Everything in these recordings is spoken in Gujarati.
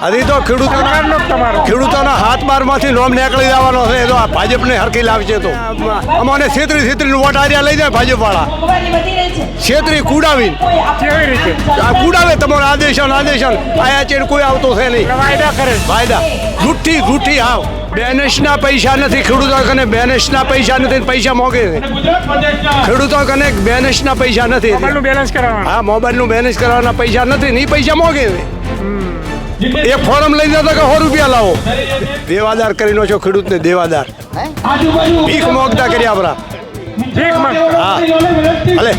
હજી તો ખેડૂતોના હાથ બારમાંથી લોમ નીકળી જવાનો છે. તો આ ભાજપને હરખી લાવશે તો અમને છેતરી વોટ આર્યા લઈ જાય ભાજપવાળા. છેતરી કુડાવી કેવી રીતે કુડાવે તમારો આદેશન આયા ચેડ કોઈ આવતો છે નહીં. વાયદા કરે વાયદા જુઠ્ઠી આવ. બેનેશના પૈસા નથી ખેડૂતો કને. બેનેશના પૈસા નથી, પૈસા મોગે છે ખેડૂતો કને. બેનેશના પૈસા નથી. મોબાઈલનું બેલેન્સ કરાવવાનું. હા, મોબાઈલનું બેલેન્સ કરવાના પૈસા નથી ને પૈસા મોગે છે. એક ફોરમ લઈ જતો કે 100 રૂપિયા લાવો. દેવાદાર કરીને છો ખેડૂતને. દેવાદાર ભીખ મોગતા કરી આપણા. હા ભલે.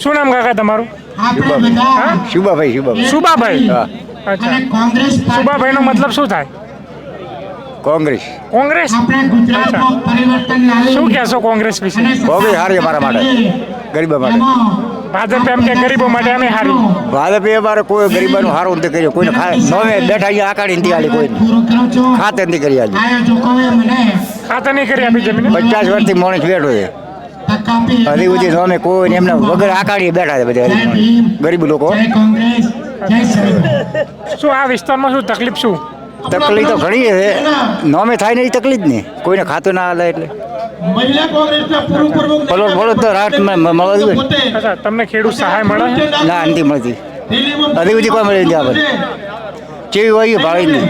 શું નામ કાકા તમારું? શુભાભાઈ. સુબાભાઈ. હા. અચ્છા, સુબાભાઈ નો મતલબ શું થાય? કોંગ્રેસ અચ્છા, શું કહેશો કોંગ્રેસ વિશે? સારી અમારા માટે, ગરીબો માટે. ભાજપ એમ કે ગરીબો માટે અમે હારી. ભાજપે અમારે કોઈ ગરીબાનું સારું નથી કર્યું. કોઈને નવે બેઠા અહીંયા આકાડી નથી આલી. કોઈને ખાતે નથી કરી આલી. ખાતા નહીં કરી આપી જમીન. 50 વર્ષથી માણસ બેઠો છે. હજી સુધી નોમે કોઈ એમને વગર આકાડી બેઠા છે બધા ગરીબ લોકો. શું આ વિસ્તારમાં શું તકલીફ શું? તકલીફ તો ઘણી છે. નોમે થાય ને એ તકલીફ નહીં. કોઈને ખાતું ના હાલે એટલે બોલો તો રાત મળવા જોઈએ. અચ્છા, તમને ખેડૂત સહાય મળે છે? ના, નથી મળતી. હજી સુધી કોઈ મળી નથી આપણે. જેવી હોય ભાવે નહીં.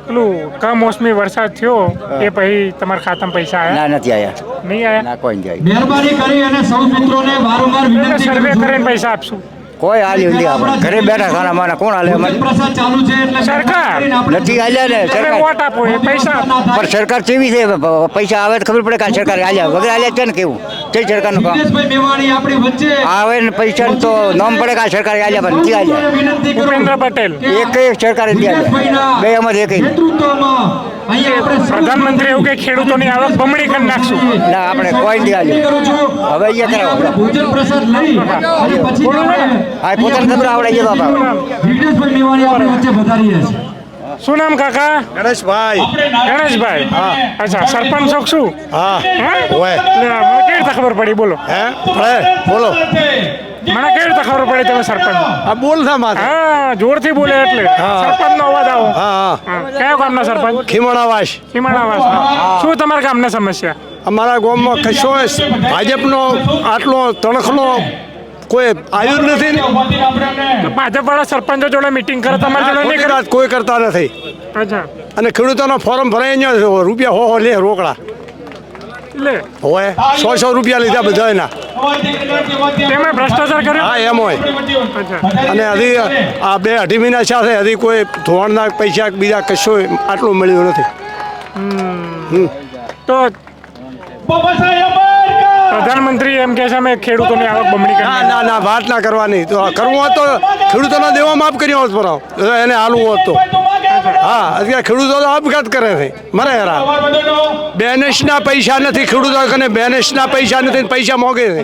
પેલું કમોસમી વરસાદ થયો એ પછી તમારા ખાતામાં પૈસા આવ્યા? ના, નથી આવ્યા. નહીં આવ્યા? ના, કોઈ નથી આવ્યું. મહેરબાની કરી અને સૌ મિત્રોને વારંવાર વિનંતી સર્વે કરું છું. કરીને પૈસા આપશું. કોઈ હાલી નથી આપણે. ઘરે બેઠા ખાના માના કોણ હાલે અમારે? પ્રસાદ ચાલુ છે એટલે સરકાર નથી હાલ્યા ને તમે સરકાર. વોટ આપો એ પૈસા આપો. પણ સરકાર કેવી છે? પૈસા આવે તો ખબર પડે કે આ સરકાર હાલ્યા. વગર હાલ્યા છે ને કેવું તે સરકારનું કામ દિનેશભાઈ મેવાણી આપણી વચ્ચે આવે ને પૈસા તો નામ પડે કે આ સરકાર હાલ્યા પણ નથી હાલ્યા. વિનંતી કરું ભૂપેન્દ્ર પટેલ એક સરકારે નથી હાલ્યા. બે એમાંથી એક નેતૃત્વમાં અહીંયા આપણે સૌ પ્રધાનમંત્રી એવું કે ખેડૂતોની આવક બમણી કરી નાખશું. ના, આપણે કોઈ નથી હાલ્યું. કરું છું. હવે અહીંયા આપણે કરાવો. ભોજન પ્રસાદ લઈ અને પછી હા, પોતાને ખબર આવડે છે બાપા. દિનેશભાઈ મેવાણી આપણી વચ્ચે વધારીએ છીએ. શું નામ કાકા? ગણેશભાઈ. ગણેશભાઈ. અચ્છા, સરપંચ છો શું? હા હે? ઓય. મને કેવી રીતે ખબર પડી? બોલો. હે ભલે બોલો. મને કેવી રીતે ખબર પડી તમે સરપંચ? આ બોલ થા માથે. હા, જોરથી બોલે એટલે હા. સરપંચ નો અવાજ આવો. હા કયો ગામના સરપંચ? ખીમણાવાસ. હિમાળાવાસ. શું તમારા ગામના સમસ્યા? અમારા ગામમાં કશો ભાજપનો આટલો તણખનો કોઈ આવ્યું જ નથી ને. ભાજપ વાળા સરપંચો જોડે મીટિંગ કરે, તમારી જોડે નહીં કરે? કોઈ કરતા નથી. અચ્છા, અને ખેડૂતોનો ફોરમ ભરાઈ અહીંયા રૂપિયા હો લે રોકડા લે હોય. 100 રૂપિયા લીધા બધાના. તેમણે ભ્રષ્ટાચાર કર્યો? હા, એમ હોય. અચ્છા, અને હજી આ 2-2.5 મહિના સાથે હજી કોઈ ધોવાણના પૈસા બીજા કશો આટલું મળ્યું નથી. તો પ્રધાનમંત્રી એમ કહે છે અમે ખેડૂતોની આવક બમણી કરી. ના વાત ના કરવાની. તો કરવું હોત તો ખેડૂતોના દેવા માફ કર્યો હોત પરાવ. એને હાલવું હોત તો. હા, અત્યારે ખેડૂતો તો આપઘાત કરે છે, મરે હેરા. બેનેશના પૈસા નથી ખેડૂતો કને. બેનેશના પૈસા નથી, પૈસા મોગે છે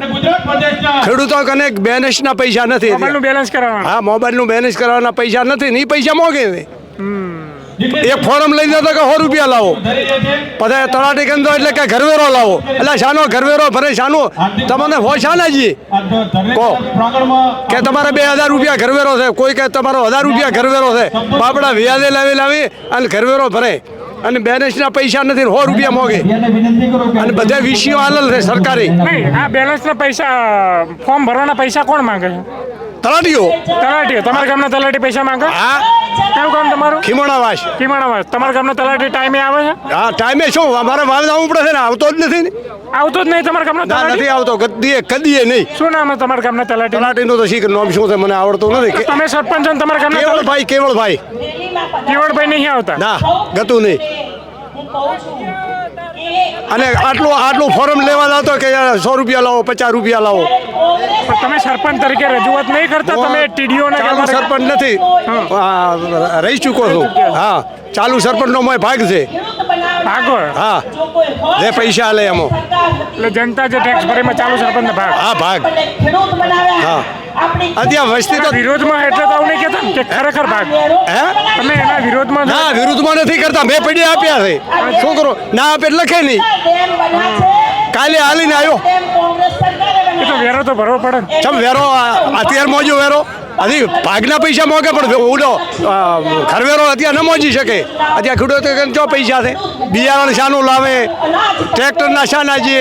ખેડૂતો કને. બેનેશના પૈસા નથી. મોબાઈલનું બેલેન્સ કરાવવાનું. હા, મોબાઈલનું બેલેન્સ કરવાના પૈસા નથી ને પૈસા મોગે છે. એક ફોરમ લઈ જતો કે 100 રૂપિયા લાવો. પછી તળાટી ગંદો એટલે કે ઘરવેરો લાવો. એટલે શાનો ઘરવેરો ભરે? શાનો તમને હોય શાના જી કહો કે તમારે 2000 રૂપિયા ઘરવેરો છે, કોઈ કે તમારો 1000 રૂપિયા ઘરવેરો છે. બાપડા વ્યાજે લાવી અને ઘરવેરો ભરે અને બેલેન્સના પૈસા નથી, 100 રૂપિયા મોગે. અને બધા વિષયો હાલલ છે સરકારી. નહીં, આ બેલેન્સના પૈસા, ફોર્મ ભરવાના પૈસા કોણ માંગે છે? તળાટીઓ. તલાટી. તમારા ગામના તલાટી પૈસા માંગે? હા, કયું ગામ તમારું? ખીમણાવાસ. કિમાણાવાસ. તમારા ગામના તલાટી ટાઈમે આવે છે? હા, ટાઈમે શું અમારે વાવ જવું પડે છે ને. આવતો જ નથી ને. આવતો જ નહીં તમારા ગામના ના, તલાટી? નથી આવતો. કદીએ નહીં. શું નામ છે તમારા ગામના તલાટી? તલાટીનું તો શીખ નામ શું છે મને આવડતું નથી. તમે સરપંચ છો ને તમારા ગામના તલાટી? કેવળભાઈ. કેવળભાઈ નહીં આવતા? ના, ગતું નહીં. અને આટલું ફોરમ લેવા લાવતો કે 100 રૂપિયા લાવો, 50 રૂપિયા લાવો. પણ તમે સરપંચ તરીકે રજૂઆત નહીં કરતા? તમે ટીડીઓ ને ચાલુ સરપંચ નથી. રહી ચૂકો છું. હા, ચાલુ સરપંચનો મોય ભાગ છે. ભાગો. હા, જે પૈસા લે એમાં. એટલે જનતા જે ટેક્સ ભરે એમાં ચાલુ સરપંચ ભાગ. હા, ભાગ. હા, અત્યારે વસ્તી તો વિરોધમાં એટલે તો આવું નહીં કહેતા ને કે ખરેખર ભાગ. હે તમે એના વિરોધમાં છો? ના, વિરુદ્ધમાં નથી કરતા. મેં પડી આપ્યા છે. શું કરો? ના આપે લખે નહીં. કાલે હાલીને આવ્યો. વેરો તો ભરવો પડે ને. ચમ વેરો અત્યારે મોજો વેરો હજી ભાગના પૈસા મોગે પણ ઓલો ઘરવેરો અત્યારે ન મોજી શકે. અત્યારે ખેડૂતો ચો પૈસા છે, બિયારણ શાનું લાવે, ટ્રેક્ટરના શાના જે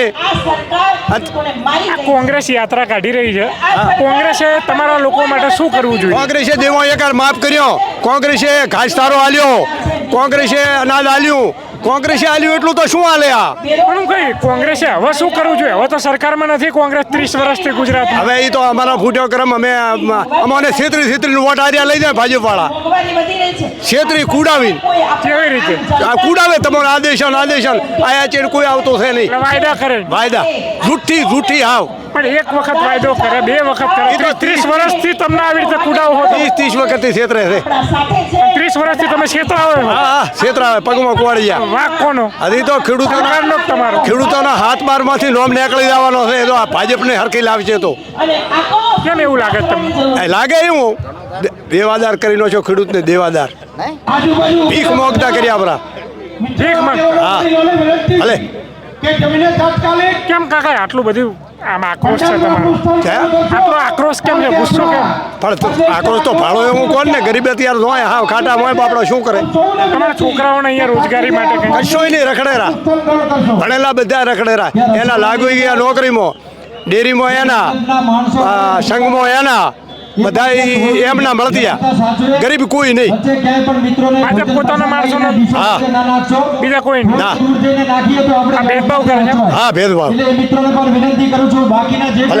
આ કોંગ્રેસ યાત્રા કાઢી રહી છે. કોંગ્રેસે તમારા લોકો માટે શું કરવું જોઈએ? કોંગ્રેસે દેવો એકાર માફ કર્યો, કોંગ્રેસે ઘાસચારો આલ્યો, કોંગ્રેસે અનાજ આલ્યું, કોંગ્રેસે આલ્યું એટલું તો શું આલે આ? પણ હું કઈ કોંગ્રેસે હવે શું કરવું જોઈએ? હવે તો સરકારમાં નથી કોંગ્રેસ 30 વર્ષથી ગુજરાતમાં. હવે એ તો અમારા ફૂટ્યો ક્રમ અમે અમને છેતરી વોટ આર્યા લઈ જાય ભાજપવાળા, છેતરી કુડાવીને કેવી રીતે? આ કુડાવે તમારો આદેશન આયા છે કોઈ આવતો છે નહીં. એટલે વાયદા કરે વાયદા જૂઠી હાવ પણ એક વખત વાયદો કરે, 2 વખત કરે. એ તો 30 વર્ષથી તમને આવી રીતે કુડાવો હતો. 30 વખતથી છેતરે છે. 30 વર્ષથી તમે છેતરાવો છો. હા છેતરાવે પગમાં કોળિયા. વાંક કોનો? હજી તો સરકારનો જ તમારો. ખેડૂતોના હાથ બારમાંથી લોમ નીકળી જવાનો છે. એ તો આ ભાજપને હરખી લાવશે તો કેમ એવું લાગે તમને? એ લાગે એવું દેવાદાર કરીને છો ખેડૂતને, દેવાદાર ભીખ મોગતા કર્યા આપણા. ભીખ માંગ. હા ભલે કેમ કાકા આટલું બધું આમ આક્રોશ છે તમારો? છે આટલો આક્રોશ કેમ છે? ગુસ્સો કેમ? પણ આક્રોશ તો ભાડો એવું કોણ ને ગરીબ અત્યારે હોય હા ખાટા હોય બાપડો શું કરે? તમારા છોકરાઓને અહીંયા રોજગારી માટે કંઈ? કશોય નહીં, રખડેરા ભણેલા બધા રખડેરા. એના લાગુ ગયા નોકરીમાં, ડેરીમાં એના, સંઘમાં એના, બધા એમના મળતિયા, ગરીબ કોઈ નહીં. ભાજપ પોતાના માણસોનો હા બીજા કોઈ નહીં. ના આ ભેદભાવ કરે છે. હા ભેદભાવ મિત્રોને પણ વિનંતી કરું છું બાકીના જે ભલે